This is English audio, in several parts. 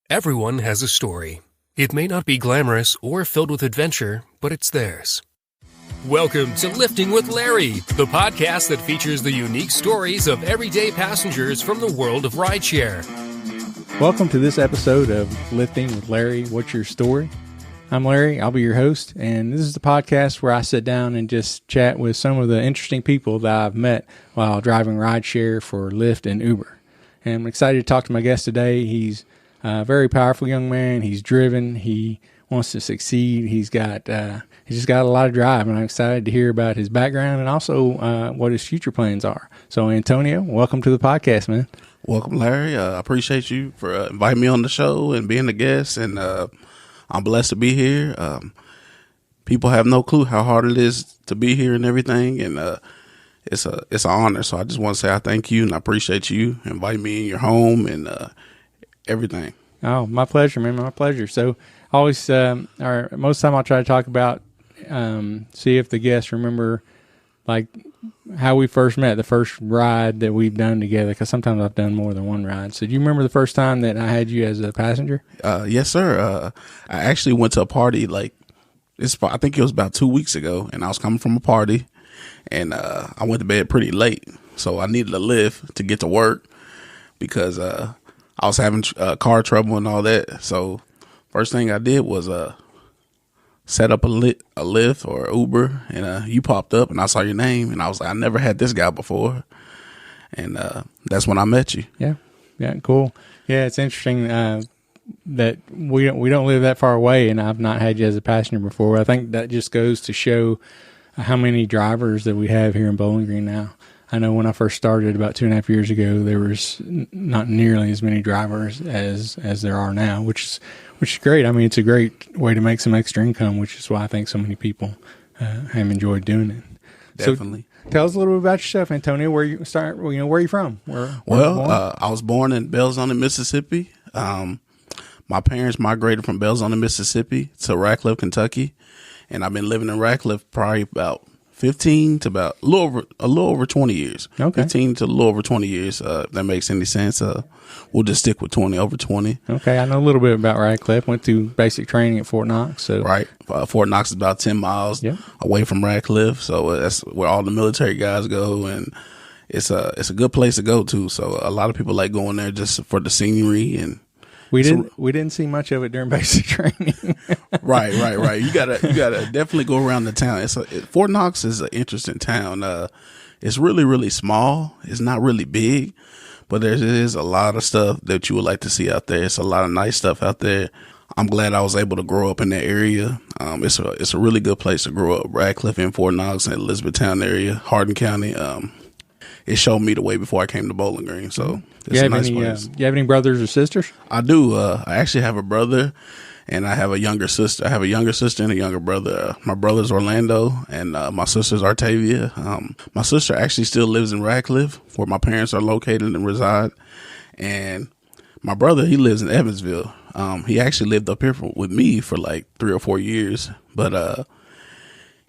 Everyone has a story. It may not be glamorous or filled with adventure, but it's theirs. Welcome to Lifting with Larry, the podcast that features the unique stories of everyday passengers from the world of rideshare. Welcome to this episode of Lifting with Larry. What's your story? I'm Larry. I'll be your host, and this is the podcast where I sit down and just chat with some of the interesting people that I've met while driving rideshare for Lyft and Uber. And I'm excited to talk to my guest today. He's a very powerful young man. He's driven. He wants to succeed. He's just got a lot of drive, and I'm excited to hear about his background and also what his future plans are. So, Antonio, welcome to the podcast, man. Welcome, Larry. I appreciate you for inviting me on the show and being a guest, and I'm blessed to be here. People have no clue how hard it is to be here and everything, and it's an honor. So I just want to say I thank you and I appreciate you inviting me in your home and everything. Oh, my pleasure, man. My pleasure. So always, most of the time I'll try to talk about, see if the guests remember like how we first met, the first ride that we've done together, because sometimes I've done more than one ride. So do you remember the first time that I had you as a passenger? Yes, sir. I actually went to a party I think it was about 2 weeks ago, and I was coming from a party, and I went to bed pretty late. So I needed a lift to get to work because I was having car trouble and all that. So first thing I did was set up a Lyft or Uber, and you popped up, and I saw your name, and I was like, I never had this guy before, and that's when I met you. Yeah, cool. Yeah, it's interesting that we don't live that far away, and I've not had you as a passenger before. I think that just goes to show how many drivers that we have here in Bowling Green now. I know when I first started about 2.5 years ago, there was not nearly as many drivers as there are now, which is great. I mean, it's a great way to make some extra income, which is why I think so many people have enjoyed doing it. Definitely. So tell us a little bit about yourself, Antonio. Where you where are you from? I was born in Belzoni, Mississippi. My parents migrated from Belzoni, Mississippi to Radcliffe, Kentucky, and I've been living in Radcliffe probably about 15 to about a little over 20 years. Okay. 15 to a little over 20 years. If that makes any sense. We'll just stick with over 20. Okay. I know a little bit about Radcliffe. Went through basic training at Fort Knox. So. Right. Fort Knox is about 10 miles away from Radcliffe. So that's where all the military guys go. And it's a good place to go to. So a lot of people like going there just for the scenery, and we didn't see much of it during basic training. Right. You gotta definitely go around the town. Fort Knox is an interesting town. It's really, really small. It's not really big, but there is a lot of stuff that you would like to see out there. It's a lot of nice stuff out there. I'm glad I was able to grow up in that area. It's a really good place to grow up. Radcliffe and Fort Knox and Elizabethtown area, Hardin County. It showed me the way before I came to Bowling Green. So it's a nice place. Do you have any brothers or sisters? I do. I actually have a brother, and I have a younger sister. I have a younger sister and a younger brother. My brother's Orlando, and my sister's Artavia. My sister actually still lives in Radcliffe, where my parents are located and reside. And my brother, he lives in Evansville. He actually lived up here with me for like 3 or 4 years, but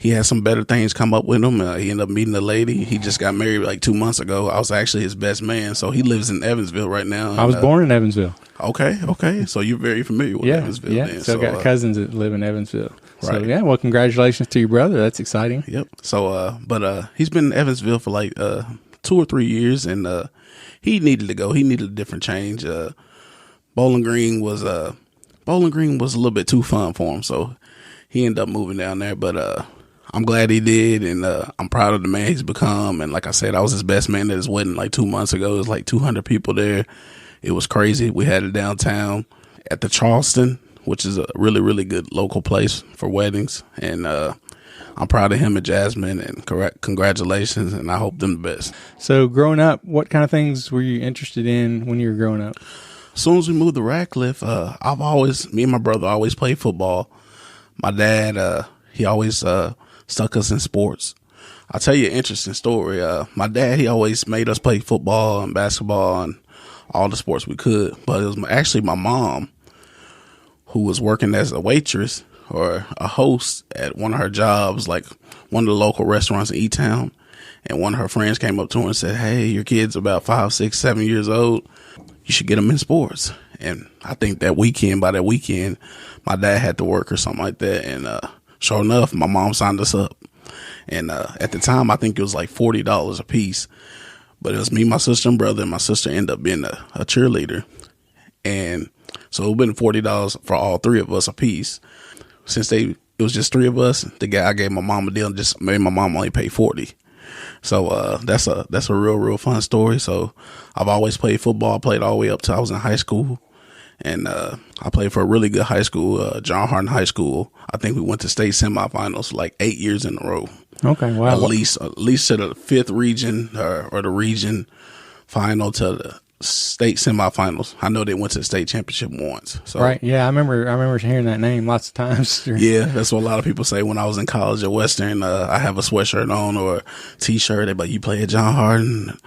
he had some better things come up with him. He ended up meeting a lady. He just got married like 2 months ago. I was actually his best man. So he lives in Evansville right now. I was born in Evansville. Okay. So you're very familiar with Evansville. Yeah. Then. So I've got cousins that live in Evansville. Right. So yeah, well, congratulations to your brother. That's exciting. Yep. So, but he's been in Evansville for like 2 or 3 years, and he needed to go. He needed a different change. Bowling Green was a little bit too fun for him, so he ended up moving down there. But I'm glad he did, and I'm proud of the man he's become. And like I said, I was his best man at his wedding like 2 months ago. It was like 200 people there. It was crazy. We had it downtown at the Charleston, which is a really, really good local place for weddings. And I'm proud of him and Jasmine, and congratulations, and I hope them the best. So growing up, what kind of things were you interested in when you were growing up? As soon as we moved to Radcliffe, me and my brother always played football. My dad, he always stuck us in sports. I'll tell you an interesting story. My dad, he always made us play football and basketball and all the sports we could. But it was actually my mom who was working as a waitress or a host at one of her jobs, like one of the local restaurants in E-Town. And one of her friends came up to her and said, "Hey, your kid's about 5, 6, 7 years old. You should get them in sports." And I think by that weekend, my dad had to work or something like that. And sure enough, my mom signed us up. And at the time, I think it was like $40 a piece. But it was me, my sister, and brother, and my sister ended up being a cheerleader. And so it would have been $40 for all three of us a piece. Since it was just three of us, the guy I gave my mom a deal and just made my mom only pay $40. So that's a real fun story. So I've always played football. I played all the way up till I was in high school. And I played for a really good high school, John Hardin High School. I think we went to state semifinals like 8 years in a row. Okay, wow. At least to the fifth region or the region final to the state semifinals. I know they went to the state championship once. So. Right, yeah, I remember hearing that name lots of times. Yeah, that's what a lot of people say. When I was in college at Western, I have a sweatshirt on or a T-shirt. They like, you play at John Hardin?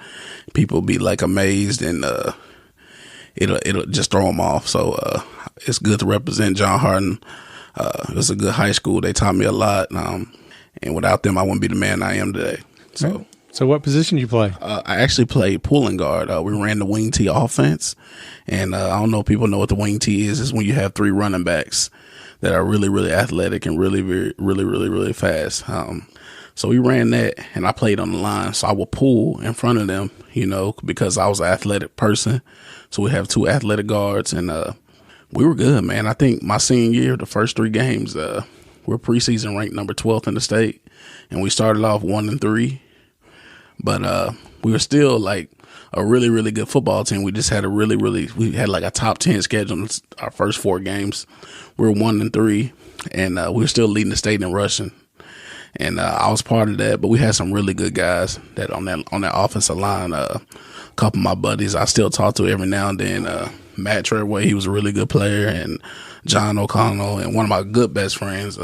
People be like amazed, and it'll just throw them off. So it's good to represent John Hardin. It was a good high school. They taught me a lot. And without them, I wouldn't be the man I am today. So what position did you play? I actually played pulling guard. We ran the wing T offense. And I don't know if people know what the wing T is. It's when you have three running backs that are really, really athletic and really fast. So we ran that, and I played on the line. So I would pull in front of them, because I was an athletic person. So we have two athletic guards, and we were good, man. I think my senior year, the first three games, we're preseason ranked number 12th in the state, and we started off 1-3. But we were still like a really good football team. We just had we had like a top 10 schedule in our first four games. We were 1-3, and we were still leading the state in rushing. And I was part of that, but we had some really good guys that on that offensive line. A couple of my buddies I still talk to every now and then. Matt Treadway, he was a really good player, and John O'Connell, and one of my good best friends,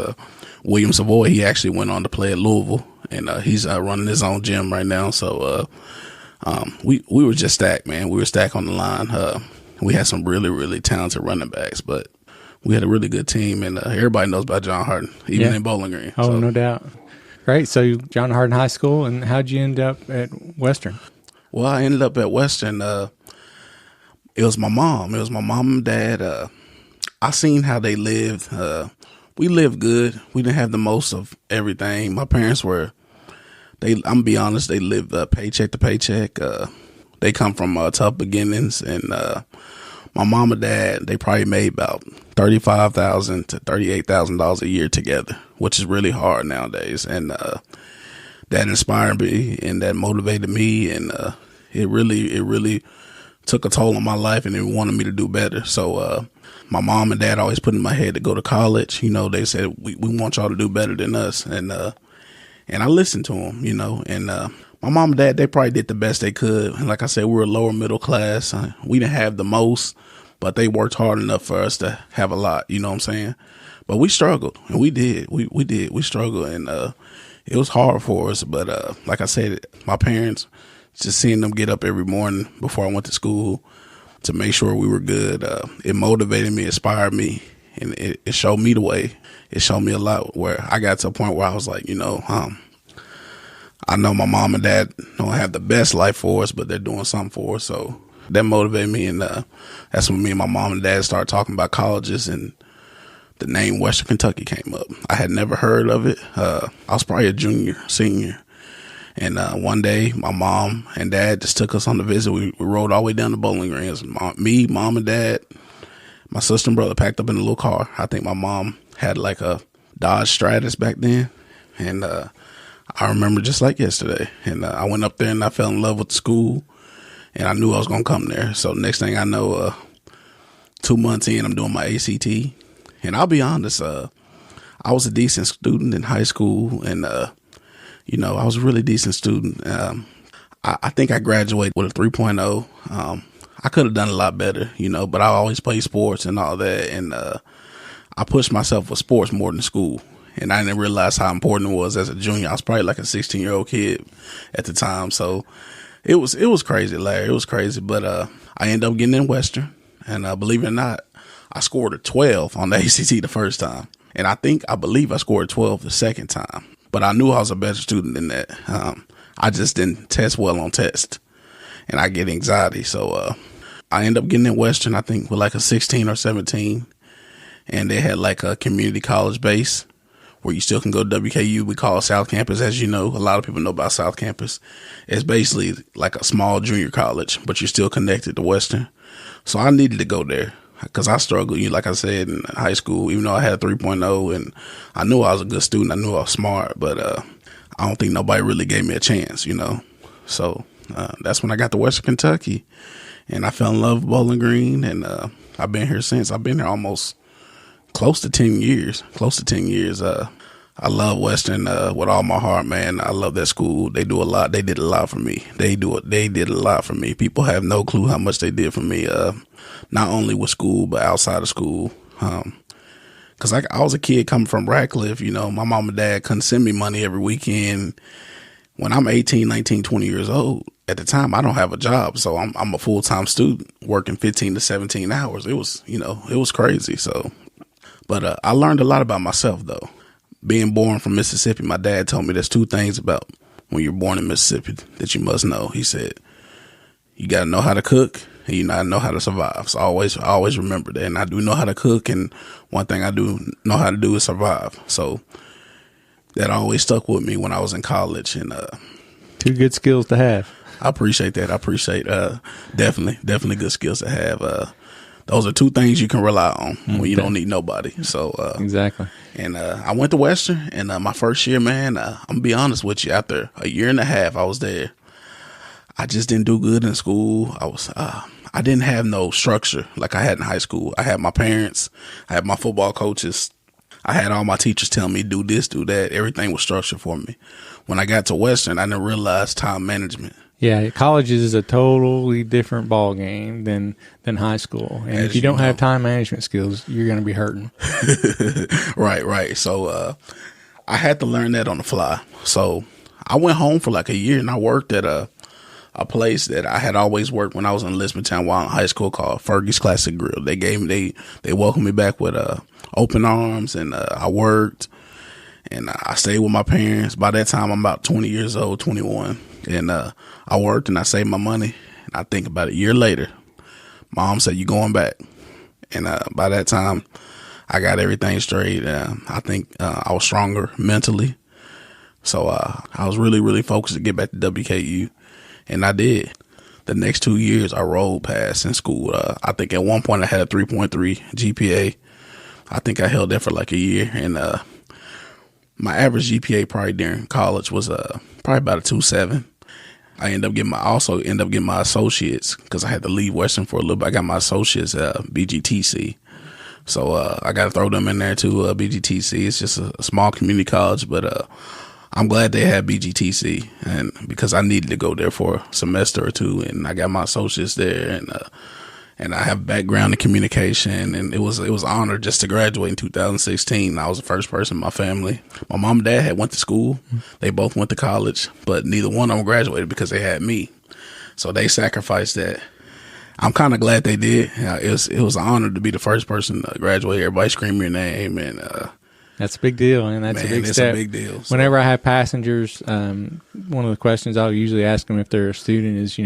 William Savoy. He actually went on to play at Louisville, and he's running his own gym right now. So we were just stacked, man. We were stacked on the line. We had some really talented running backs, but we had a really good team, and everybody knows about John Hardin, even in Bowling Green. Oh, so. No doubt. Great. So John Hardin High School, and how'd you end up at Western? Well, I ended up at Western. It was my mom. It was my mom and dad. I seen how they lived. We lived good. We didn't have the most of everything. My parents I'm gonna be honest, they lived paycheck to paycheck. They come from tough beginnings, and my mom and dad, they probably made about $35,000 to $38,000 a year together, which is really hard nowadays. And that inspired me, and that motivated me, and it really took a toll on my life, and they wanted me to do better. So my mom and dad always put in my head to go to college. They said, we want y'all to do better than us. And I listened to them, and my mom and dad, they probably did the best they could. And like I said, we were lower middle class. We didn't have the most, but they worked hard enough for us to have a lot, you know what I'm saying? But we struggled, and we did. We struggled, and it was hard for us. But like I said, my parents, just seeing them get up every morning before I went to school to make sure we were good, it motivated me, inspired me, and it showed me the way. It showed me a lot, where I got to a point where I was like, I know my mom and dad don't have the best life for us, but they're doing something for us. So that motivated me, and that's when me and my mom and dad started talking about colleges, and the name Western Kentucky came up. I had never heard of it. I was probably a senior. And one day, my mom and dad just took us on the visit. We rode all the way down to Bowling Green. Mom and dad, my sister and brother packed up in a little car. I think my mom had like a Dodge Stratus back then. And I remember just like yesterday. And I went up there, and I fell in love with the school. And I knew I was going to come there. So next thing I know, 2 months in, I'm doing my ACT. And I'll be honest, I was a decent student in high school, and I was a really decent student. I think I graduated with a 3.0. I could have done a lot better, but I always played sports and all that. And I pushed myself with sports more than school. And I didn't realize how important it was as a junior. I was probably like a 16-year-old kid at the time. So it was crazy, Larry. It was crazy. But I ended up getting in Western. And believe it or not, I scored a 12 on the ACT the first time. And I believe I scored 12 the second time. But I knew I was a better student than that. I just didn't test well on tests, and I get anxiety. So I ended up getting in Western, I think, with like a 16 or 17. And they had like a community college base where you still can go to WKU. We call it South Campus. As you know, a lot of people know about South Campus. It's basically like a small junior college, but you're still connected to Western. So I needed to go there because I struggled, like I said, in high school, even though I had a 3.0 and I knew I was a good student. I knew I was smart, but I don't think nobody really gave me a chance, So that's when I got to Western Kentucky, and I fell in love with Bowling Green, and I've been here since. I've been here almost close to 10 years. I love Western with all my heart, man. I love that school. They do a lot. They did a lot for me. They did a lot for me. People have no clue how much they did for me, not only with school, but outside of school. Because I was a kid coming from Radcliffe, my mom and dad couldn't send me money every weekend. When I'm 18, 19, 20 years old, at the time, I don't have a job. So I'm a full-time student working 15 to 17 hours. It was, it was crazy. So, but I learned a lot about myself, though. Being born from Mississippi, my dad told me there's two things about when you're born in Mississippi that you must know. He said, you got to know how to cook and you got to know how to survive. So I always remember that. And I do know how to cook. And one thing I do know how to do is survive. So that always stuck with me when I was in college. And two good skills to have. I appreciate that. I appreciate definitely good skills to have. Those are two things you can rely on when you don't need nobody. So exactly. And I went to Western, and my first year, man, I'm gonna be honest with you. After a year and a half, I was there. I just didn't do good in school. I didn't have no structure like I had in high school. I had my parents, I had my football coaches, I had all my teachers telling me do this, do that. Everything was structured for me. When I got to Western, I didn't realize time management. Yeah, college is a totally different ball game than high school. And if you don't have time management skills, you're going to be hurting. Right. So I had to learn that on the fly. So I went home for like a year, and I worked at a place that I had always worked when I was in Lisbontown while in high school called Fergie's Classic Grill. They welcomed me back with open arms, and I worked, and I stayed with my parents. By that time, I'm about 20 years old, 21. And I worked and I saved my money. And I think about a year later, Mom said, "You going back?" And by that time, I got everything straight. I think I was stronger mentally. So I was really, really focused to get back to WKU. And I did. The next 2 years, I rolled past in school. I think at one point I had a 3.3 GPA. I think I held that for like a year. And my average GPA probably during college was probably about a 2.7. I also ended up getting my associates because I had to leave Western for a little bit. I got my associates at BGTC. So I got to throw them in there too. BGTC is just a small community college, but I'm glad they had BGTC, and because I needed to go there for a semester or two, and I got my associates there, and I have background in communication, and it was an honor just to graduate in 2016. I was the first person in my family. My mom and dad had went to school. They both went to college, but neither one of them graduated because they had me. So they sacrificed that. I'm kind of glad they did. It was an honor to be the first person to graduate. Everybody scream your name, and that's a big deal, and that's a big step. It's a big deal. So. Whenever I have passengers, one of the questions I'll usually ask them if they're a student is,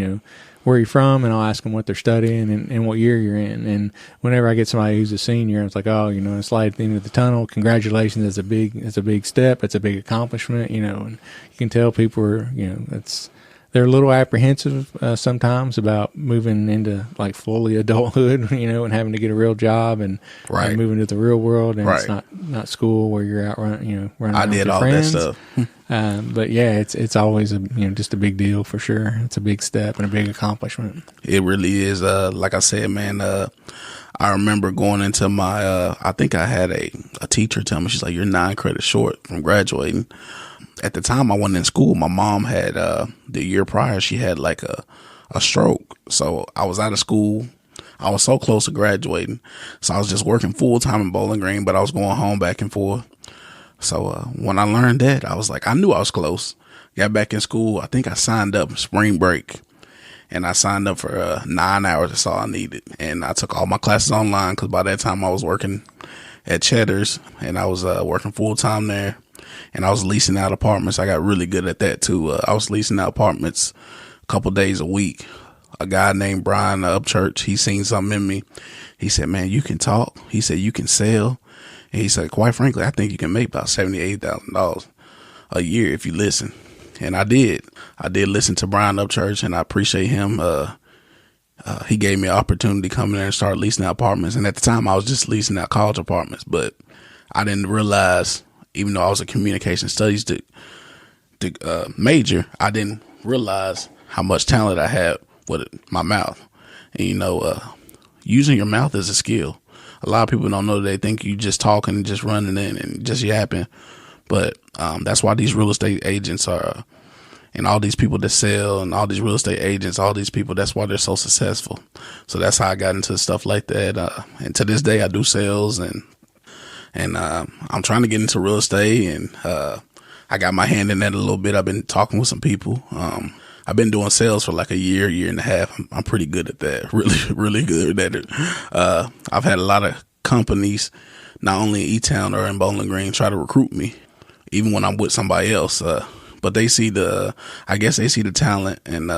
where you're from, and I'll ask them what they're studying and what year you're in. And whenever I get somebody who's a senior, it's like, it's light at the end of the tunnel. Congratulations. It's a big step. It's a big accomplishment, and you can tell people are, they're a little apprehensive sometimes about moving into like fully adulthood, and having to get a real job and moving to the real world. And it's not school where you're out running around I did with your all friends. that stuff. But yeah, it's always just a big deal for sure. It's a big step and a big accomplishment. It really is. Like I said, man, I remember going into my, I think I had a teacher tell me, she's like, "You're 9 credits short from graduating." At the time I went in school, my mom had, the year prior, she had like a stroke. So I was out of school. I was so close to graduating. So I was just working full time in Bowling Green, but I was going home back and forth. So when I learned that, I was like, I knew I was close. Got back in school. I think I signed up spring break, and I signed up for 9 hours. That's all I needed. And I took all my classes online because by that time I was working at Cheddar's, and I was working full time there. And I was leasing out apartments. I got really good at that too. I was leasing out apartments a couple days a week, a guy named Brian Upchurch. He seen something in me. He said, man, you can talk. He said, you can sell. And he said, quite frankly, I think you can make about $78,000 a year if you listen. And I did. I did listen to Brian Upchurch, and I appreciate him. He gave me an opportunity to come in there and start leasing out apartments. And at the time, I was just leasing out college apartments. But I didn't realize, even though I was a communication studies major, I didn't realize how much talent I had with my mouth. And, using your mouth is a skill. A lot of people don't know. They think you just talking and just running in and just yapping. But that's why these real estate agents are, and all these people that sell and all these real estate agents, all these people, that's why they're so successful. So that's how I got into stuff like that. And to this day, I do sales, and I'm trying to get into real estate, and I got my hand in that a little bit. I've been talking with some people. I've been doing sales for like a year and a half. I'm pretty good at that. Really, really good at it. I've had a lot of companies, not only in E-Town or in Bowling Green, try to recruit me, even when I'm with somebody else. But they see I guess they see the talent, and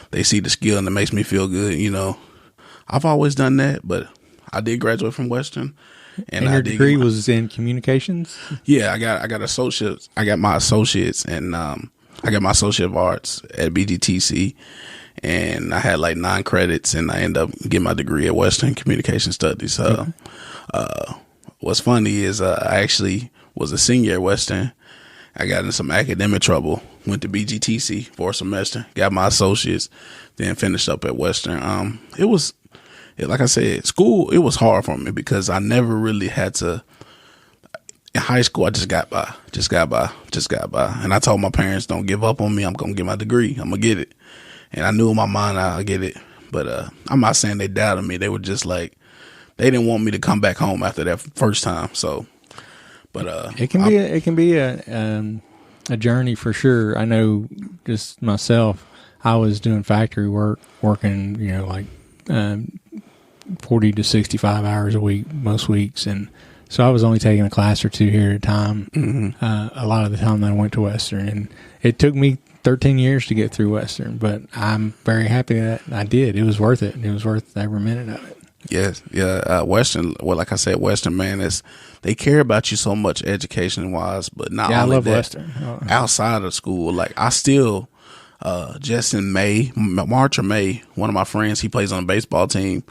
they see the skill, and it makes me feel good. I've always done that, but I did graduate from Western. And your degree was in communications? Yeah, I got associates. I got my associates, and I got my associate of arts at BGTC, and I had like 9 credits, and I ended up getting my degree at Western Communication Studies. What's funny is I actually was a senior at Western. I got in some academic trouble, went to BGTC for a semester, got my associates, then finished up at Western. Like I said, school, it was hard for me because I never really had to. In high school, I just got by. And I told my parents, don't give up on me. I'm going to get my degree. I'm going to get it. And I knew in my mind I'll get it. But I'm not saying they doubted me. They were just like, they didn't want me to come back home after that first time. So, but it can be a journey for sure. I know just myself, I was doing factory work, working, 40 to 65 hours a week, most weeks. And so I was only taking a class or two here at a time. Mm-hmm. A lot of the time that I went to Western, and it took me 13 years to get through Western, but I'm very happy that I did. It was worth it. It was worth every minute of it. Yes. Yeah. Western, well, like I said, Western, man, they care about you so much education wise, but not only I love that, Western. Outside of school, like I still, just in March or May, one of my friends, he plays on a baseball team.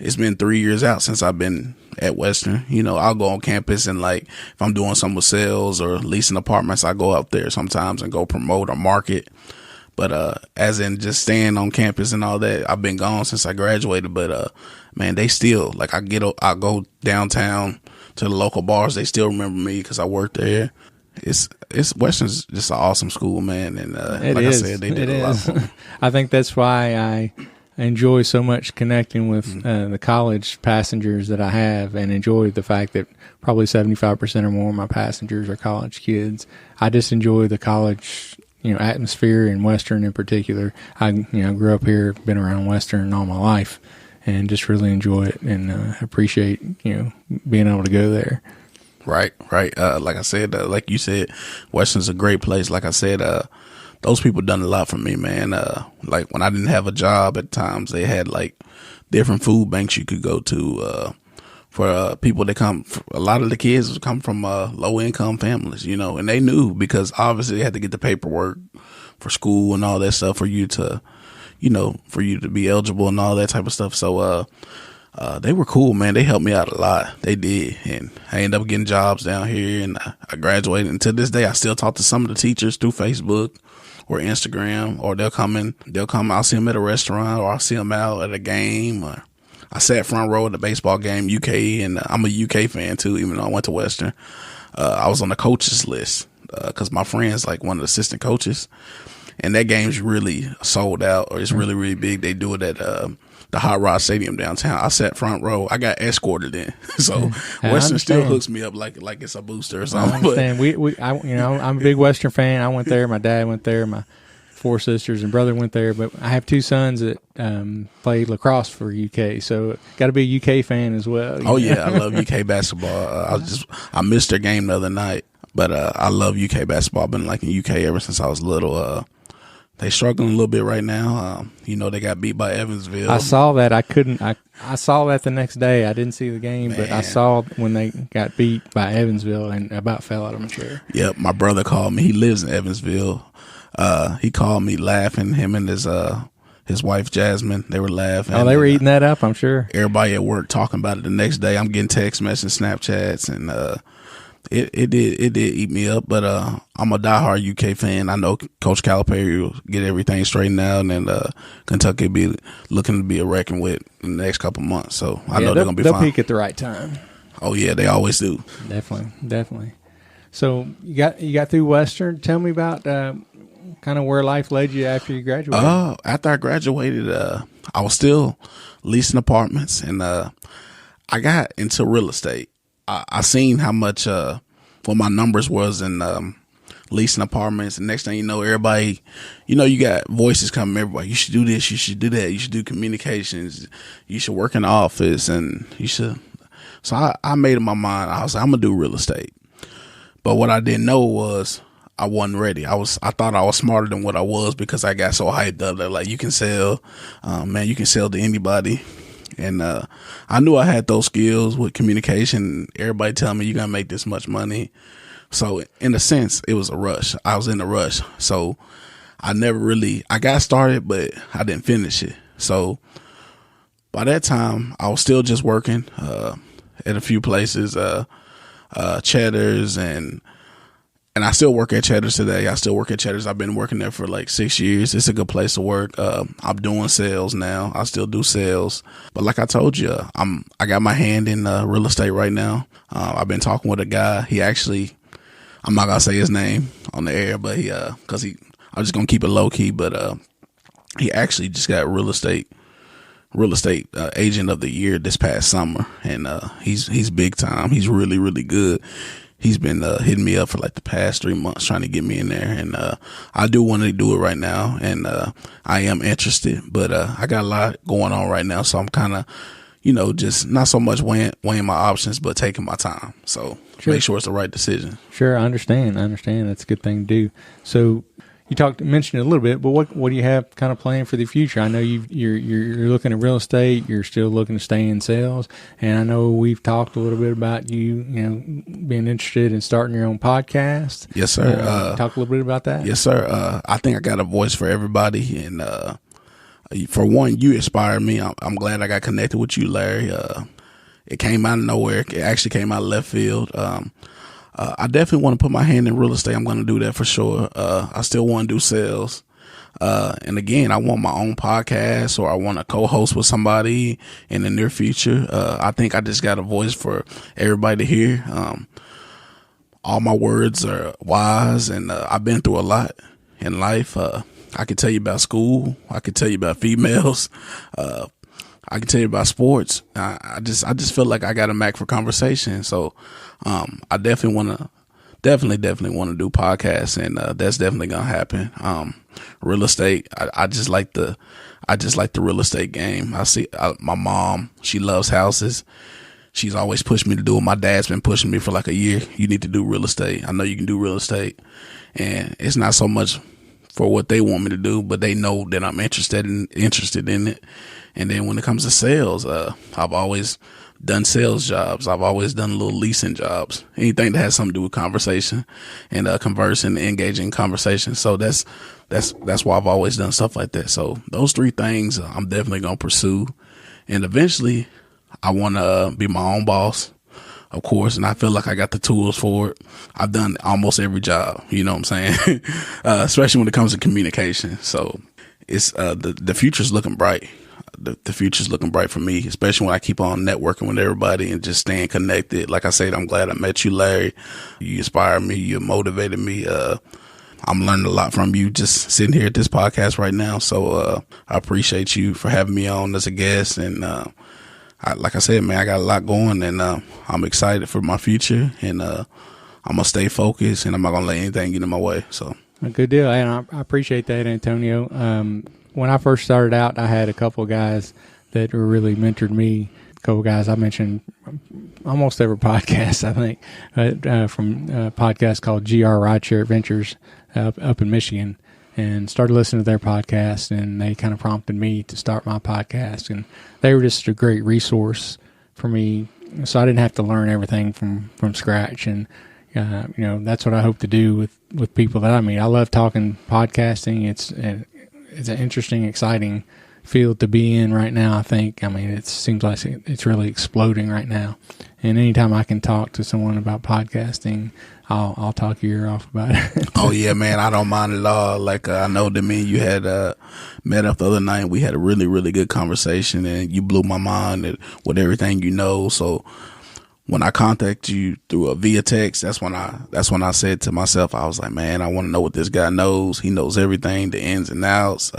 It's been 3 years out since I've been at Western. I'll go on campus, and like if I'm doing something with sales or leasing apartments, I go out there sometimes and go promote or market. But as in just staying on campus and all that, I've been gone since I graduated. But man, they still like I go downtown to the local bars. They still remember me because I worked there. It's Western's just an awesome school, man. And like I said, they did a lot for me. I think that's why I enjoy so much connecting with the college passengers that I have, and enjoy the fact that probably 75% or more of my passengers are college kids. I just enjoy the college, atmosphere, and Western in particular. I grew up here, been around Western all my life, and just really enjoy it, and appreciate, being able to go there. Right. Like I said, like you said, Western's a great place. Like I said, those people done a lot for me, man. Like when I didn't have a job at times, they had like different food banks you could go to, for people that come. A lot of the kids come from low income families, and they knew because obviously they had to get the paperwork for school and all that stuff for you to, for you to be eligible and all that type of stuff. So, they were cool, man. They helped me out a lot. They did. And I ended up getting jobs down here, and I graduated. And to this day, I still talk to some of the teachers through Facebook or Instagram, or they'll come, I'll see them at a restaurant, or I'll see them out at a game, or I sat front row at the baseball game, UK, and I'm a UK fan too, even though I went to Western. I was on the coaches list, cause my friend's like one of the assistant coaches, and that game's really sold out, or it's really, really big. They do it at, the Hot Rod Stadium downtown. I sat front row. I got escorted in, so Western still hooks me up like it's a booster or something. I understand. I'm a big Western fan. I went there. My dad went there. My 4 sisters and brother went there. But I have 2 sons that play lacrosse for UK, so got to be a UK fan as well. Oh yeah, I love UK basketball. I missed their game the other night, but I love UK basketball. I've been liking UK ever since I was little. they struggling a little bit right now. They got beat by Evansville. I saw that. I saw that the next day. I didn't see the game, but I saw when they got beat by Evansville and about fell out of my chair. Yep, my brother called me. He lives in Evansville. He called me laughing. Him and his wife Jasmine, they were laughing. Oh, they were eating that up, I'm sure. Everybody at work talking about it the next day. I'm getting text messages, Snapchats, and it did eat me up. But I'm a diehard UK fan. I know Coach Calipari will get everything straightened out, and Kentucky will be looking to be a reckon with in the next couple months. So I know they're gonna be fine. They'll peak at the right time. Oh yeah, they always do. Definitely. So you got through Western. Tell me about kind of where life led you after you graduated. After I graduated, I was still leasing apartments, and I got into real estate. I seen how much what my numbers was in leasing apartments. And next thing you know, everybody, you got voices coming. Everybody, you should do this, you should do that, you should do communications, you should work in the office, and you should. So I made up my mind. I was like, I'm gonna do real estate. But what I didn't know was I wasn't ready. I thought I was smarter than what I was because I got so hyped up that like you can sell, man, you can sell to anybody. And I knew I had those skills with communication. Everybody telling me you gotta make this much money. So in a sense, it was a rush. I was in a rush. So I got started, but I didn't finish it. So by that time, I was still just working at a few places, Cheddar's, and I still work at Cheddar's today. I still work at Cheddar's. I've been working there for like 6 years. It's a good place to work. I'm doing sales now. I still do sales. But like I told you, I got my hand in real estate right now. I've been talking with a guy. He actually, I'm not going to say his name on the air, but I'm just going to keep it low key. But he actually just got real estate agent of the year this past summer. And he's big time. He's really, really good. He's been hitting me up for like the past 3 months trying to get me in there. And I do want to do it right now. And I am interested, but I got a lot going on right now. So I'm kind of, just not so much weighing my options, but taking my time. So make sure it's the right decision. Sure. I understand. That's a good thing to do. So you mentioned it a little bit, but what do you have kind of planned for the future? I know you're looking at real estate. You're still looking to stay in sales, and I know we've talked a little bit about you being interested in starting your own podcast. Yes, sir. Talk a little bit about that. Yes, sir. I think I got a voice for everybody, and for one, you inspire me. I'm glad I got connected with you, Larry. It came out of nowhere. It actually came out of left field. I definitely want to put my hand in real estate. I'm going to do that for sure. I still want to do sales. And again, I want my own podcast, or I want to co-host with somebody in the near future. I think I just got a voice for everybody to hear. All my words are wise, and I've been through a lot in life. I can tell you about school. I can tell you about females. I can tell you about sports. I just feel like I got a knack for conversation. So, I definitely want to do podcasts, and that's definitely gonna happen. Real estate. I just like the real estate game. I see my mom. She loves houses. She's always pushed me to do it. My dad's been pushing me for like a year. You need to do real estate. I know you can do real estate, and it's not so much for what they want me to do, but they know that I'm interested in it. And then when it comes to sales, I've always done sales jobs. I've always done little leasing jobs, anything that has something to do with conversation and conversing, engaging in conversation. So that's why I've always done stuff like that. So those three things I'm definitely going to pursue. And eventually I want to be my own boss, of course. And I feel like I got the tools for it. I've done almost every job, you know what I'm saying? Especially when it comes to communication. So it's, the future's looking bright. The future's looking bright for me, especially when I keep on networking with everybody and just staying connected. Like I said, I'm glad I met you, Larry. You inspired me. You motivated me. I'm learning a lot from you just sitting here at this podcast right now. So I appreciate you for having me on as a guest. And like I said, man, I got a lot going, and I'm excited for my future. And I'm going to stay focused, and I'm not going to let anything get in my way. So a good deal. And I appreciate that, Antonio. When I first started out, I had a couple of guys that really mentored me. A couple of guys I mentioned almost every podcast, I think, from a podcast called Rideshare Adventures up in Michigan. and started listening to their podcast, and they kind of prompted me to start my podcast, and they were just a great resource for me, so I didn't have to learn everything from scratch. And that's what I hope to do with people that I meet. I love talking podcasting. It's an interesting, exciting field to be in right now. I think. I mean, it seems like it's really exploding right now. And anytime I can talk to someone about podcasting, I'll talk your ear off about it. Oh yeah, man, I don't mind at all. Like I know that me and you had met up the other night. We had a really, really good conversation, and you blew my mind with everything you know. So when I contacted you through via text, that's when I said to myself, I was like, man, I want to know what this guy knows. He knows everything, the ins and outs.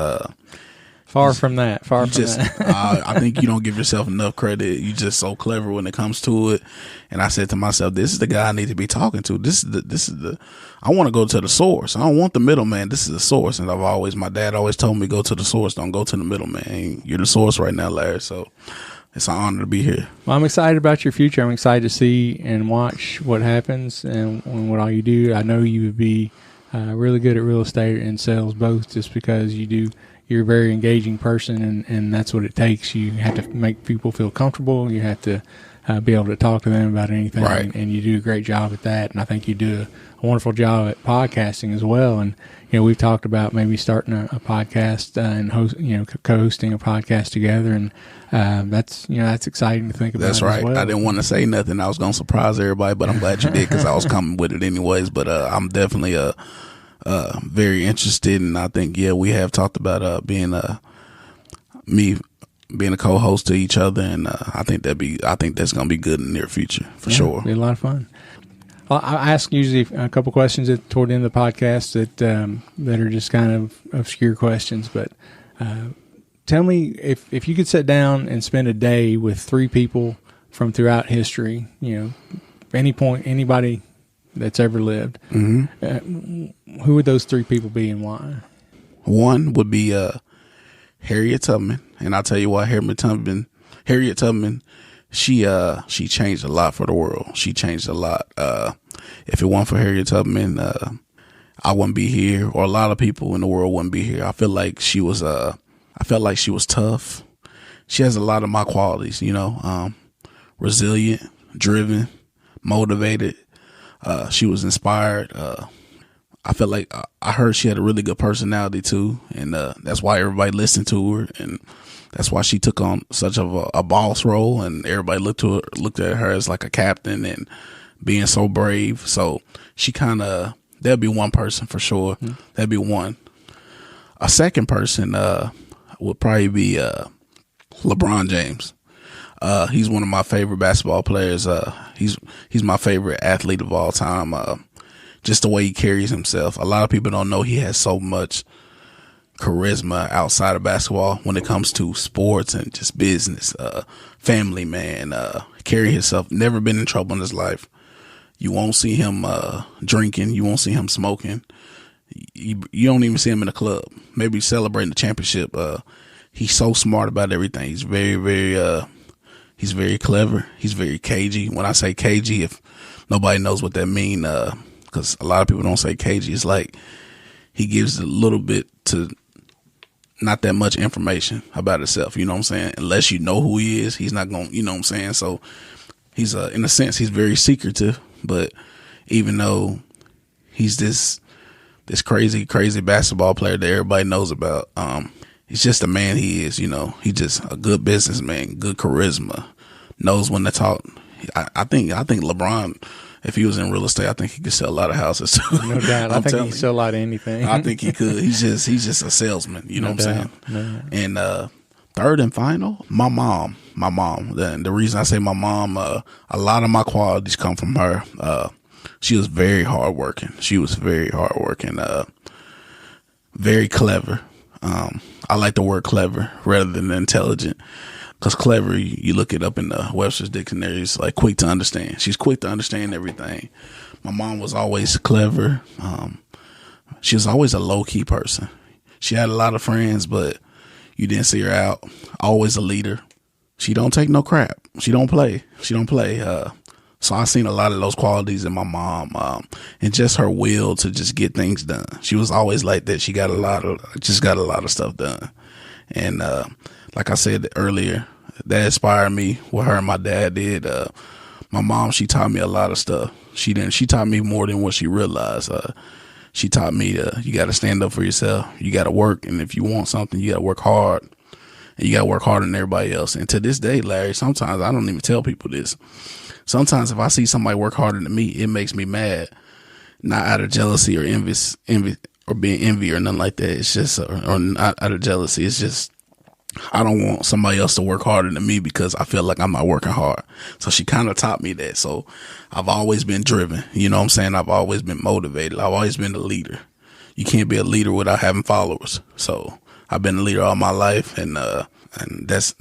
Far from that. I think you don't give yourself enough credit. You're just so clever when it comes to it. And I said to myself, this is the guy I need to be talking to. I want to go to the source. I don't want the middleman. This is the source. And my dad always told me, go to the source. Don't go to the middleman. You're the source right now, Larry. So it's an honor to be here. Well, I'm excited about your future. I'm excited to see and watch what happens and what all you do. I know you would be really good at real estate and sales, both, just because you're a very engaging person, and that's what it takes. You have to make people feel comfortable. You have to be able to talk to them about anything, right. And you do a great job at that. And I think you do a wonderful job at podcasting as well. And we've talked about maybe starting a podcast and co-hosting a podcast together, and that's exciting to think about. That's right. As well. I didn't want to say nothing. I was going to surprise everybody, but I'm glad you did, because I was coming with it anyways. But I'm definitely very interested, and I think we have talked about being a co-host to each other, and I think that's gonna be good in the near future for sure. It'll be a lot of fun. Well, I ask usually a couple questions toward the end of the podcast that are just kind of obscure questions, but tell me if you could sit down and spend a day with 3 people from throughout history, anybody that's ever lived. Mm-hmm. Who would those 3 people be, and why? One would be Harriet Tubman, and I'll tell you why. Harriet Tubman, she changed a lot for the world. She changed a lot. If it weren't for Harriet Tubman, I wouldn't be here, or a lot of people in the world wouldn't be here. I feel like she was tough. She has a lot of my qualities, resilient, driven, motivated. She was inspired. I felt like I heard she had a really good personality too, and that's why everybody listened to her, and that's why she took on such of a boss role, and everybody looked at her as like a captain and being so brave. So she that'd be one person for sure. Mm-hmm. That'd be one. A second person would probably be LeBron James. He's one of my favorite basketball players. He's my favorite athlete of all time. Just the way he carries himself. A lot of people don't know he has so much charisma outside of basketball when it comes to sports and just business. Family man, carry himself. Never been in trouble in his life. You won't see him drinking. You won't see him smoking. You don't even see him in a club. Maybe celebrating the championship. He's so smart about everything. He's very, very. He's very clever. He's very cagey. When I say cagey, if nobody knows what that means, because a lot of people don't say cagey, it's like he gives a little bit to not that much information about himself. You know what I'm saying? Unless you know who he is, he's not going, you know what I'm saying? So he's, in a sense, he's very secretive, but even though he's this crazy, crazy basketball player that everybody knows about, he's just the man he is, He's just a good businessman, good charisma, knows when to talk. I think LeBron, if he was in real estate, I think he could sell a lot of houses too. No doubt. I think he could sell a lot of anything. I think he could. He's just a salesman. You know what I'm saying? No. And third and final, my mom. The reason I say my mom, a lot of my qualities come from her. She was very hardworking. Very clever. I like the word clever rather than intelligent, because clever, you look it up in the Webster's dictionary, it's like quick to understand. She's quick to understand everything. My mom was always clever. She was always a low-key person. She had a lot of friends, but you didn't see her out. Always a leader. She don't take no crap. She don't play. So I seen a lot of those qualities in my mom, and just her will to just get things done. She was always like that. She got a lot of stuff done. And, like I said earlier, that inspired me, what her and my dad did. My mom, she taught me a lot of stuff. She taught me more than what she realized. She taught me you got to stand up for yourself. You got to work. And if you want something, you got to work hard. And you got to work harder than everybody else. And to this day, Larry, sometimes I don't even tell people this. Sometimes if I see somebody work harder than me, it makes me mad. Not out of jealousy or envy or being envy or nothing like that. It's just, or not out of jealousy. It's just, I don't want somebody else to work harder than me because I feel like I'm not working hard. So she kind of taught me that. So I've always been driven. You know what I'm saying? I've always been motivated. I've always been a leader. You can't be a leader without having followers. So I've been a leader all my life. And that's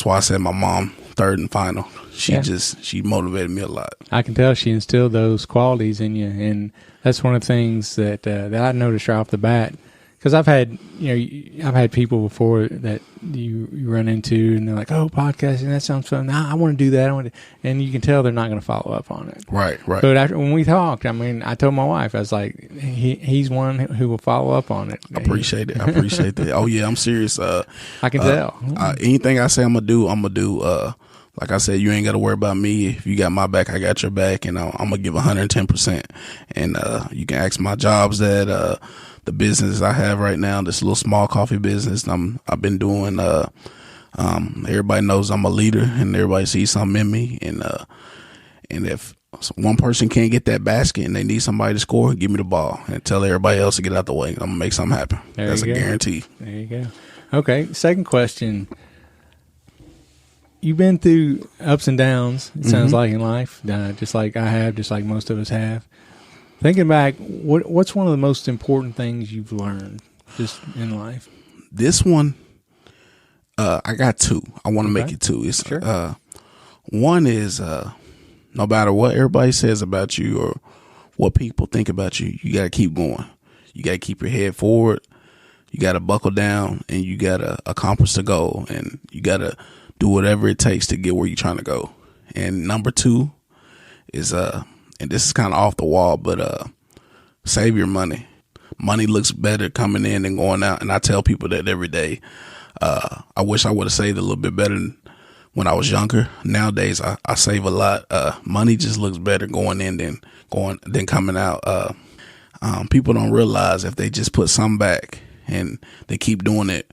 why I said my mom, third and final. She motivated me a lot. I can tell she instilled those qualities in you. And that's one of the things that I noticed right off the bat. Because I've had people before that you run into, and they're like, "Oh, podcasting, that sounds fun. I want to do that." And you can tell they're not going to follow up on it. Right. But when we talked, I mean, I told my wife, I was like, "He's one who will follow up on it." I appreciate that. Oh yeah, I'm serious. I can tell. Anything I say I'm gonna do. Like I said, you ain't got to worry about me. If you got my back, I got your back, and I'm gonna give 110%. And you can ask my jobs that. The business I have right now, this little small coffee business, I've been doing. Everybody knows I'm a leader, and everybody sees something in me. And if one person can't get that basket and they need somebody to score, give me the ball and tell everybody else to get out the way. I'm gonna make something happen. That's a guarantee. There you go. Okay, second question. You've been through ups and downs. It sounds like in life, just like I have, just like most of us have. Thinking back, what's one of the most important things you've learned just in life? This one, I got two. I want to make it two. It's sure. One is no matter what everybody says about you or what people think about you, you got to keep going. You got to keep your head forward. You got to buckle down, and you got to accomplish the goal, and you got to do whatever it takes to get where you're trying to go. And number two is and this is kind of off the wall, but save your money. Money looks better coming in than going out, and I tell people that every day. I wish I would have saved a little bit better when I was younger. Nowadays, I save a lot. Money just looks better going in than coming out. People don't realize if they just put some back and they keep doing it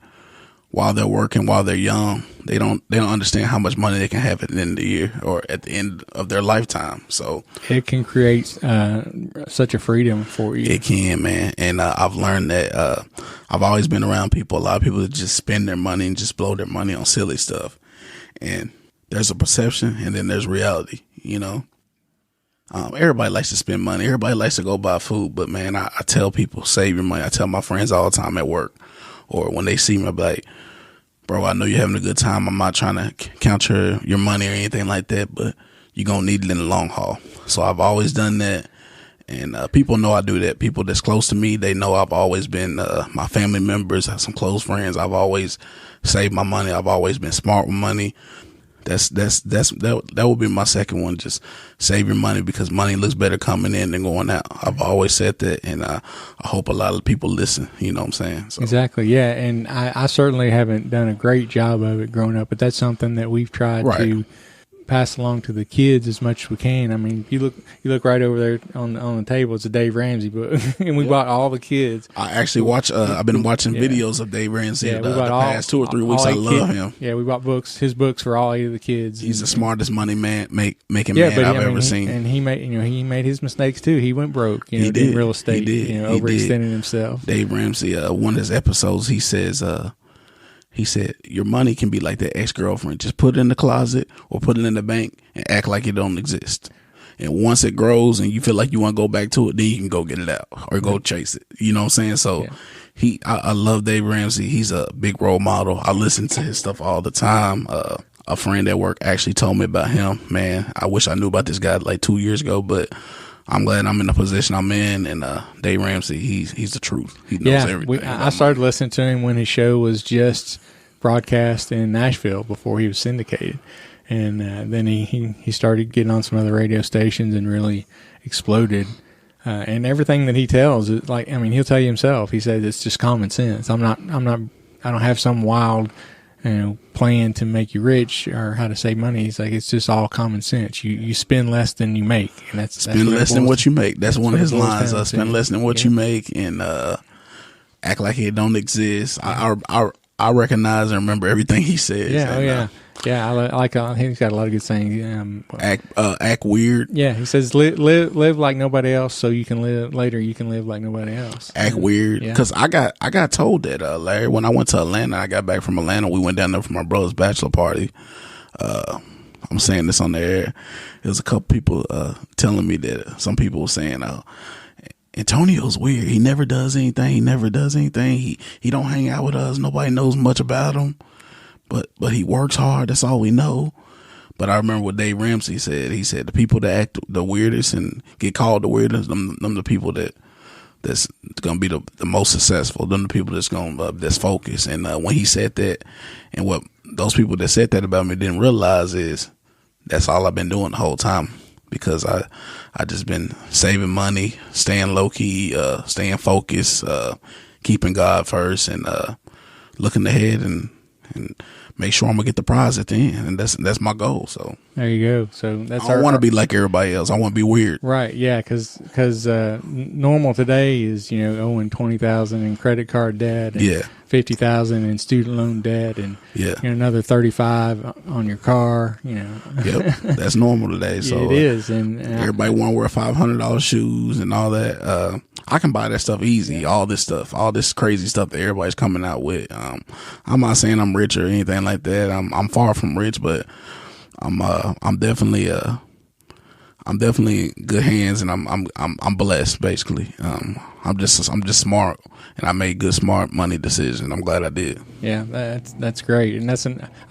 while they're working, while they're young, they don't understand how much money they can have at the end of the year or at the end of their lifetime. So it can create such a freedom for you. It can, man. And I've learned that I've always been around people. A lot of people that just spend their money and just blow their money on silly stuff. And there's a perception, and then there's reality. You know, everybody likes to spend money. Everybody likes to go buy food. But man, I tell people, save your money. I tell my friends all the time at work, or when they see me, I'm like, bro, I know you're having a good time. I'm not trying to count your money or anything like that, but you're going to need it in the long haul. So I've always done that. And people know I do that. People that's close to me, they know I've always been, my family members, some close friends. I've always saved my money. I've always been smart with money. That would be my second one. Just save your money, because money looks better coming in than going out. I've always said that, and I hope a lot of people listen. You know what I'm saying? So. Exactly. Yeah. And I certainly haven't done a great job of it growing up, but that's something that we've tried to pass along to the kids as much as we can. I mean, you look right over there on the table. It's a Dave Ramsey book, and we bought all the kids. I actually watch. I've been watching videos of Dave Ramsey the past 2 or 3 weeks. I love him. Yeah, we bought his books for all 8 of the kids. He's the smartest money making man I've ever seen. And he made his mistakes too. He went broke. He did in real estate. He did. Overextending himself. Dave Ramsey. One of his episodes, he says. He said, your money can be like that ex-girlfriend. Just put it in the closet or put it in the bank and act like it don't exist. And once it grows and you feel like you want to go back to it, then you can go get it out or go chase it. You know what I'm saying? So I love Dave Ramsey. He's a big role model. I listen to his stuff all the time. A friend at work actually told me about him. Man, I wish I knew about this guy like 2 years ago, but I'm glad I'm in the position I'm in. And Dave Ramsey, he's the truth. He knows everything. I started listening to him when his show was just broadcast in Nashville before he was syndicated. And then he started getting on some other radio stations and really exploded. And everything that he tells is like, I mean, he'll tell you himself. He says it's just common sense. I don't have some wild, plan to make you rich or how to save money. He's like, it's just all common sense. You spend less than you make, and that's less than what you make. That's one of his lines. Spend less than what you make, and act like it don't exist. I recognize and remember everything he says. Yeah, yeah. I like. He's got a lot of good sayings. Act weird. Yeah, he says live like nobody else, so you can live later. You can live like nobody else. Act weird, because I got told that Larry, when I went to Atlanta. I got back from Atlanta. We went down there for my brother's bachelor party. I'm saying this on the air. There was a couple people telling me that some people were saying, Antonio's weird. He never does anything. He don't hang out with us. Nobody knows much about him. But he works hard. That's all we know. But I remember what Dave Ramsey said. He said the people that act the weirdest and get called the weirdest, them the people that's gonna be the most successful. Them the people that's focused. And when he said that, and what those people that said that about me didn't realize is that's all I've been doing the whole time. Because I just been saving money, staying low key, staying focused, keeping God first, and looking ahead and make sure I'm gonna get the prize at the end, and that's my goal. So there you go. So that's I don't want to be like everybody else. I want to be weird. Right? Yeah, because normal today is owing $20,000 in credit card debt, and $50,000 in student loan debt, and another $35,000 on your car. Yep, that's normal today. So it is, and everybody want to wear $500 shoes and all that. I can buy that stuff easy. All this crazy stuff that everybody's coming out with. I'm not saying I'm rich or anything like that. I'm far from rich, but I'm definitely in good hands, and I'm blessed. Basically, I'm just smart, and I made good smart money decisions. I'm glad I did. Yeah, that's great, and I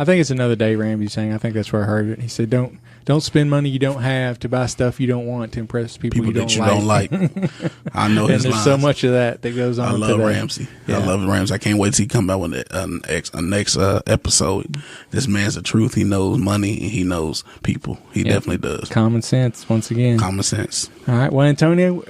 think it's another Dave Ramsey saying. I think that's where I heard it. He said, Don't spend money you don't have to buy stuff you don't want to impress people you don't like. I know his and there's lines. so much of that goes on. I love today. Ramsey. Yeah. I love Ramsey. I can't wait till he come out with a next episode. This man's the truth. He knows money and he knows people. He definitely does. Common sense, once again. Common sense. All right. Well, Antonio,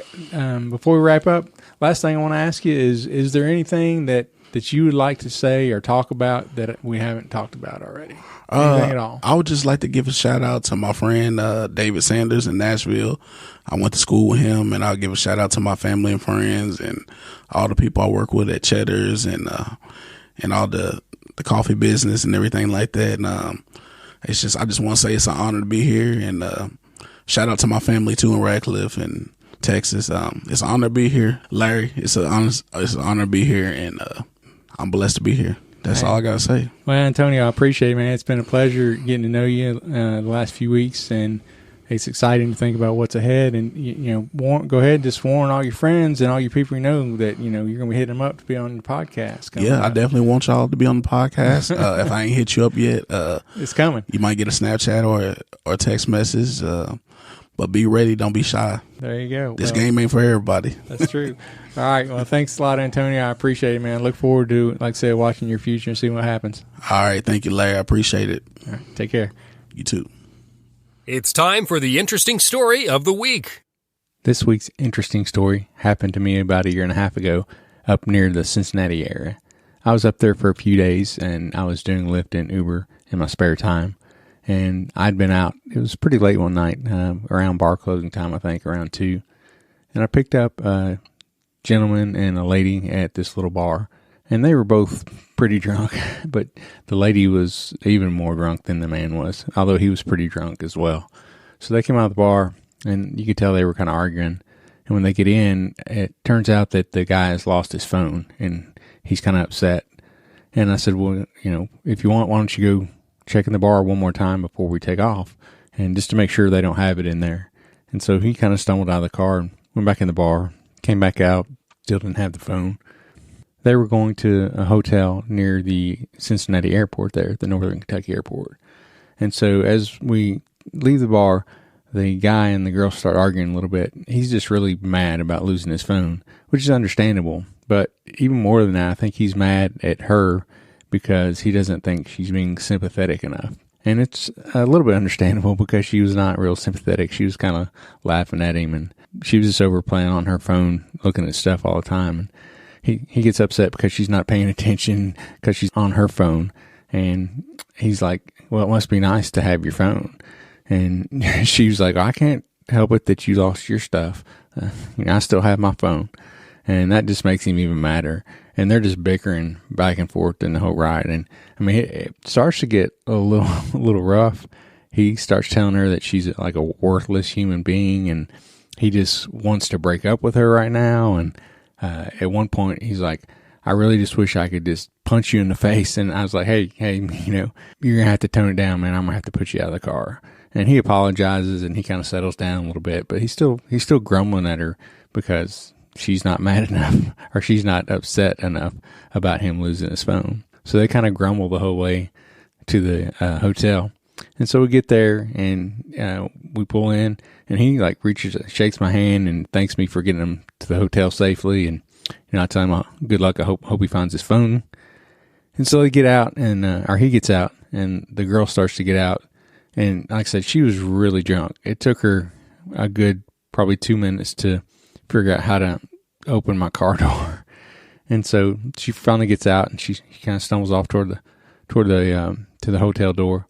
before we wrap up, last thing I want to ask you is there anything that you would like to say or talk about that we haven't talked about already? Anything at all? I would just like to give a shout out to my friend David Sanders in Nashville. I went to school with him, and I'll give a shout out to my family and friends and all the people I work with at Cheddar's and all the coffee business and everything like that. And I just want to say it's an honor to be here, and shout out to my family too in Radcliffe and Texas. It's an honor to be here, Larry. It's an honor to be here, and I'm blessed to be here. That's all I got to say. Well, Antonio, I appreciate it, man. It's been a pleasure getting to know you the last few weeks, and it's exciting to think about what's ahead. And, go ahead and just warn all your friends and all your people you know that, you're going to be hitting them up to be on the podcast. I definitely want y'all to be on the podcast. If I ain't hit you up yet, it's coming. You might get a Snapchat or a text message. But be ready. Don't be shy. There you go. This game ain't for everybody. That's true. All right. Well, thanks a lot, Antonio. I appreciate it, man. Look forward to, like I said, watching your future and seeing what happens. All right. Thank you, Larry. I appreciate it. All right, take care. You too. It's time for the interesting story of the week. This week's interesting story happened to me about 1.5 years ago up near the Cincinnati area. I was up there for a few days, and I was doing Lyft and Uber in my spare time. And I'd been out. It was pretty late one night, around bar closing time, I think, around 2. And I picked up a gentleman and a lady at this little bar. And they were both pretty drunk, but the lady was even more drunk than the man was, although he was pretty drunk as well. So they came out of the bar, and you could tell they were kind of arguing. And when they get in, it turns out that the guy has lost his phone, and he's kind of upset. And I said, well, if you want, why don't you go check in the bar one more time before we take off, and just to make sure they don't have it in there. And so he kind of stumbled out of the car and went back in the bar, came back out, still didn't have the phone. They were going to a hotel near the Cincinnati airport there, the Northern Kentucky airport. And so as we leave the bar, the guy and the girl start arguing a little bit. He's just really mad about losing his phone, which is understandable. But even more than that, I think he's mad at her because he doesn't think she's being sympathetic enough. And it's a little bit understandable because she was not real sympathetic. She was kind of laughing at him, and she was just over playing on her phone, looking at stuff all the time. And he gets upset because she's not paying attention because she's on her phone. And he's like, well, it must be nice to have your phone. And she was like, I can't help it that you lost your stuff. I still have my phone. And that just makes him even madder. And they're just bickering back and forth in the whole ride. And I mean, it starts to get a little rough. He starts telling her that she's like a worthless human being, and he just wants to break up with her right now. And at one point, he's like, I really just wish I could just punch you in the face. And I was like, hey, you're gonna have to tone it down, man. I'm gonna have to put you out of the car. And he apologizes, and he kind of settles down a little bit, but he's still grumbling at her because she's not mad enough, or she's not upset enough about him losing his phone. So they kind of grumble the whole way to the hotel. And so we get there, and we pull in, and he like shakes my hand and thanks me for getting him to the hotel safely. And I tell him, good luck. I hope he finds his phone. And so they get out, or he gets out, and the girl starts to get out. And like I said, she was really drunk. It took her a good probably 2 minutes to figure out how to open my car door. And so she finally gets out, and she kind of stumbles off toward the hotel door.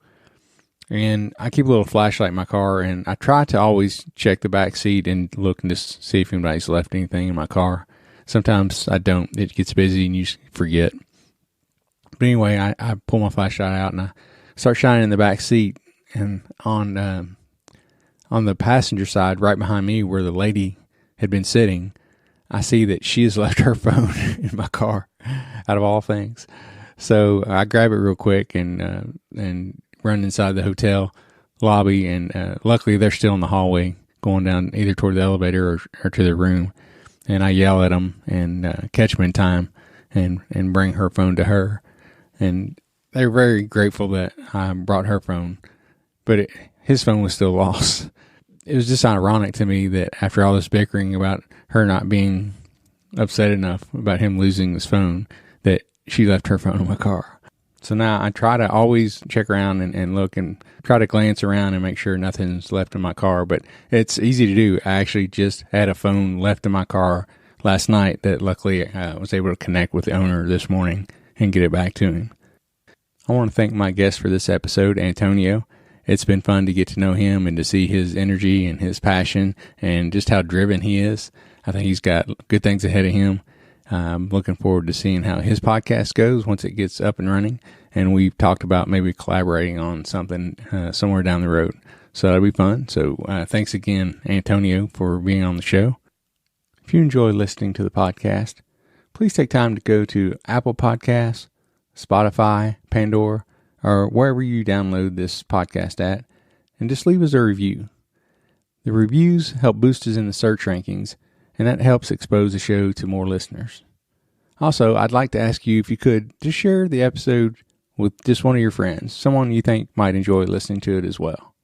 And I keep a little flashlight in my car, and I try to always check the back seat and look and just see if anybody's left anything in my car. Sometimes I don't. It gets busy and you just forget. But anyway, I pull my flashlight out and I start shining in the back seat. And on the passenger side, right behind me, where the lady had been sitting, I see that she has left her phone in my car, out of all things. So I grab it real quick and run inside the hotel lobby. And luckily, they're still in the hallway, going down either toward the elevator or to their room. And I yell at them and catch them in time and bring her phone to her. And they're very grateful that I brought her phone. But his phone was still lost. It was just ironic to me that after all this bickering about her not being upset enough about him losing his phone, that she left her phone in my car. So now I try to always check around and look and try to glance around and make sure nothing's left in my car. But it's easy to do. I actually just had a phone left in my car last night that luckily I was able to connect with the owner this morning and get it back to him. I want to thank my guest for this episode, Antonio. It's been fun to get to know him and to see his energy and his passion and just how driven he is. I think he's got good things ahead of him. I'm looking forward to seeing how his podcast goes once it gets up and running. And we've talked about maybe collaborating on something somewhere down the road. So that'll be fun. So thanks again, Antonio, for being on the show. If you enjoy listening to the podcast, please take time to go to Apple Podcasts, Spotify, Pandora, or wherever you download this podcast at, and just leave us a review. The reviews help boost us in the search rankings, and that helps expose the show to more listeners. Also, I'd like to ask you if you could just share the episode with just one of your friends, someone you think might enjoy listening to it as well.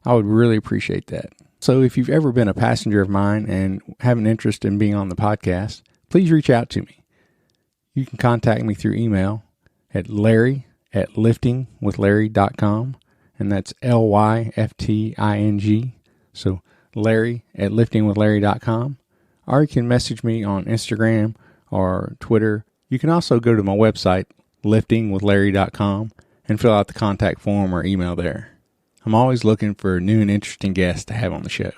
I would really appreciate that. So if you've ever been a passenger of mine and have an interest in being on the podcast, please reach out to me. You can contact me through email at larry@liftingwithlarry.com, and that's LYFTING. So larry@liftingwithlarry.com, or you can message me on Instagram or Twitter. You can also go to my website, liftingwithlarry.com, and fill out the contact form or email there. I'm always looking for new and interesting guests to have on the show.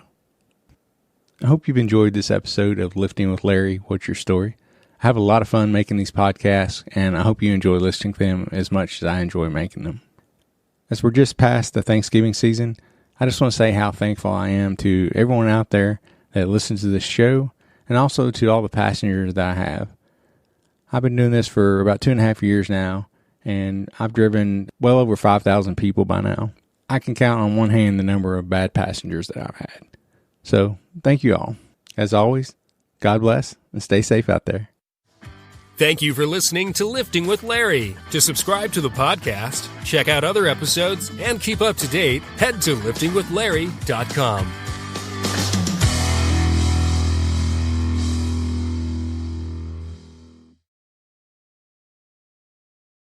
I hope you've enjoyed this episode of Lifting with Larry, What's Your Story? I have a lot of fun making these podcasts, and I hope you enjoy listening to them as much as I enjoy making them. As we're just past the Thanksgiving season, I just want to say how thankful I am to everyone out there that listens to this show, and also to all the passengers that I have. I've been doing this for about 2.5 years now, and I've driven well over 5,000 people by now. I can count on one hand the number of bad passengers that I've had. So, thank you all. As always, God bless, and stay safe out there. Thank you for listening to Lifting with Larry. To subscribe to the podcast, check out other episodes, and keep up to date, head to liftingwithlarry.com.